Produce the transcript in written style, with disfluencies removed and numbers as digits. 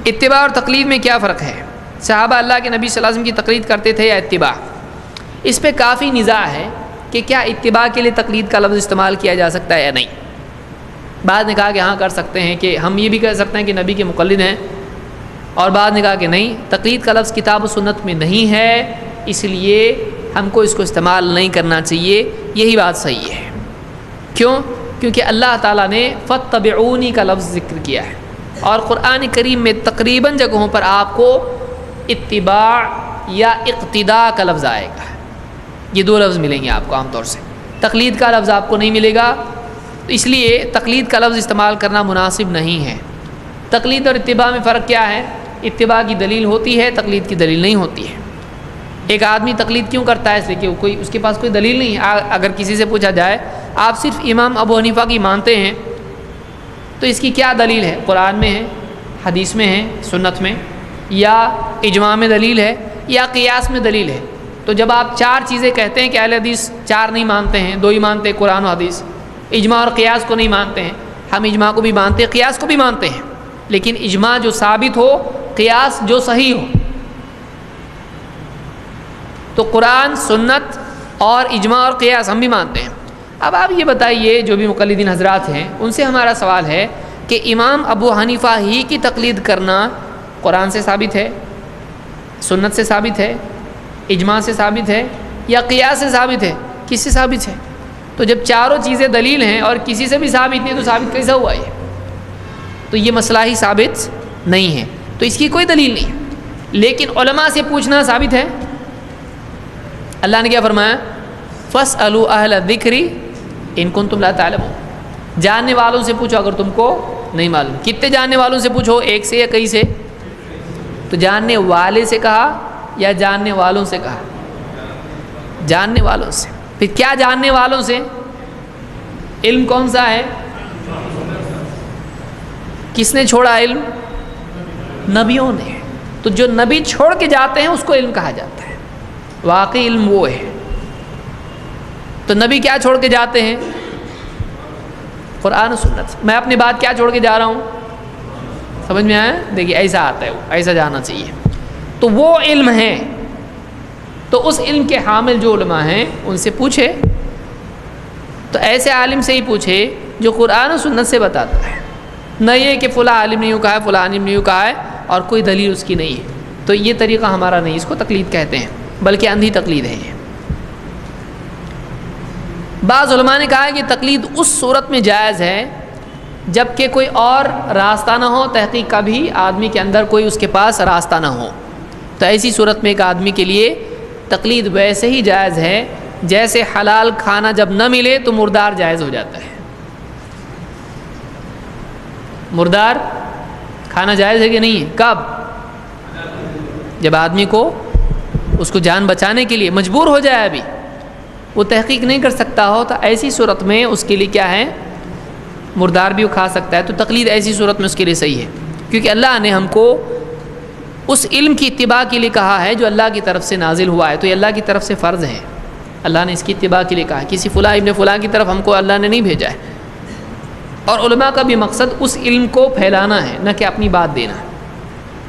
اتباع اور تقلید میں کیا فرق ہے؟ صحابہ اللہ کے نبی صلی اللہ علیہ وسلم کی تقلید کرتے تھے یا اتباع؟ اس پہ کافی نزاع ہے کہ کیا اتباع کے لیے تقلید کا لفظ استعمال کیا جا سکتا ہے یا نہیں۔ بعض نے کہا کہ ہاں کر سکتے ہیں، کہ ہم یہ بھی کہہ سکتے ہیں کہ نبی کے مقلد ہیں، اور بعض نے کہا کہ نہیں، تقلید کا لفظ کتاب و سنت میں نہیں ہے، اس لیے ہم کو اس کو استعمال نہیں کرنا چاہیے۔ یہی بات صحیح ہے۔ کیوں؟ کیونکہ اللہ تعالیٰ نے فاتبعونی کا لفظ ذکر کیا ہے، اور قرآن کریم میں تقریباً جگہوں پر آپ کو اتباع یا اقتداء کا لفظ آئے گا۔ یہ دو لفظ ملیں گے آپ کو عام طور سے، تقلید کا لفظ آپ کو نہیں ملے گا، تو اس لیے تقلید کا لفظ استعمال کرنا مناسب نہیں ہے۔ تقلید اور اتباع میں فرق کیا ہے؟ اتباع کی دلیل ہوتی ہے، تقلید کی دلیل نہیں ہوتی ہے۔ ایک آدمی تقلید کیوں کرتا ہے؟ اس لیے کہ اس کے پاس کوئی دلیل نہیں ہے۔ اگر کسی سے پوچھا جائے آپ صرف امام ابو حنیفہ کی مانتے ہیں تو اس کی کیا دلیل ہے؟ قرآن میں ہے، حدیث میں ہے، سنت میں، یا اجماع میں دلیل ہے، یا قیاس میں دلیل ہے۔ تو جب آپ چار چیزیں کہتے ہیں کہ اہل حدیث چار نہیں مانتے ہیں، دو ہی مانتے ہیں، قرآن و حدیث، اجماع اور قیاس کو نہیں مانتے ہیں۔ ہم اجماع کو بھی مانتے ہیں، قیاس کو بھی مانتے ہیں، لیکن اجماع جو ثابت ہو، قیاس جو صحیح ہو۔ تو قرآن، سنت اور اجماع اور قیاس ہم بھی مانتے ہیں۔ اب آپ یہ بتائیے، جو بھی مقلدین حضرات ہیں ان سے ہمارا سوال ہے کہ امام ابو حنیفہ ہی کی تقلید کرنا قرآن سے ثابت ہے، سنت سے ثابت ہے، اجماع سے ثابت ہے، یا قیاس سے ثابت ہے؟ کس سے ثابت ہے؟ تو جب چاروں چیزیں دلیل ہیں اور کسی سے بھی ثابت نہیں تو ثابت کیسا ہوا یہ؟ تو یہ مسئلہ ہی ثابت نہیں ہے، تو اس کی کوئی دلیل نہیں ہے۔ لیکن علماء سے پوچھنا ثابت ہے۔ اللہ نے کیا فرمایا؟ فَاسْأَلُوا أَهْلَ الذِّكْرِ إِن كُنتُمْ لَا تَعْلَمُونَ، جاننے والوں سے پوچھو اگر تم کو نہیں معلوم۔ کتنے جاننے والوں سے پوچھو؟ ایک سے یا کئی سے؟ تو جاننے والے سے کہا یا جاننے والوں سے کہا؟ جاننے والوں سے۔ پھر کیا جاننے والوں سے؟ علم کون سا ہے؟ کس نے چھوڑا علم؟ نبیوں نے۔ تو جو نبی چھوڑ کے جاتے ہیں اس کو علم کہا جاتا ہے، واقعی علم وہ ہے۔ تو نبی کیا چھوڑ کے جاتے ہیں؟ قرآن و سنت۔ میں اپنی بات کیا چھوڑ کے جا رہا ہوں؟ سمجھ میں آیا؟ دیکھیے ایسا آتا ہے، ایسا جانا چاہیے۔ تو وہ علم ہے، تو اس علم کے حامل جو علماء ہیں ان سے پوچھے، تو ایسے عالم سے ہی پوچھے جو قرآن و سنت سے بتاتا ہے، نہ یہ کہ فلاں عالم نے یوں کہا ہے، فلاں عالم نے یوں کہا ہے اور کوئی دلیل اس کی نہیں ہے۔ تو یہ طریقہ ہمارا نہیں، اس کو تقلید کہتے ہیں، بلکہ اندھی تقلید ہے یہ۔ بعض علماء نے کہا ہے کہ تقلید اس صورت میں جائز ہے جب کہ کوئی اور راستہ نہ ہو، تحقیق کا بھی آدمی کے اندر کوئی اس کے پاس راستہ نہ ہو، تو ایسی صورت میں ایک آدمی کے لیے تقلید ویسے ہی جائز ہے جیسے حلال کھانا جب نہ ملے تو مردار جائز ہو جاتا ہے۔ مردار کھانا جائز ہے کہ نہیں ہے؟ کب؟ جب آدمی کو اس کو جان بچانے کے لیے مجبور ہو جائے، ابھی وہ تحقیق نہیں کر سکتا ہو، تو ایسی صورت میں اس کے لیے کیا ہے؟ مردار بھی وہ کھا سکتا ہے۔ تو تقلید ایسی صورت میں اس کے لیے صحیح ہے، کیونکہ اللہ نے ہم کو اس علم کی اتباع کے لیے کہا ہے جو اللہ کی طرف سے نازل ہوا ہے، تو یہ اللہ کی طرف سے فرض ہے، اللہ نے اس کی اتباع کے لیے کہا ہے۔ کسی فلاں ابن فلاں کی طرف ہم کو اللہ نے نہیں بھیجا ہے۔ اور علماء کا بھی مقصد اس علم کو پھیلانا ہے، نہ کہ اپنی بات دینا ہے۔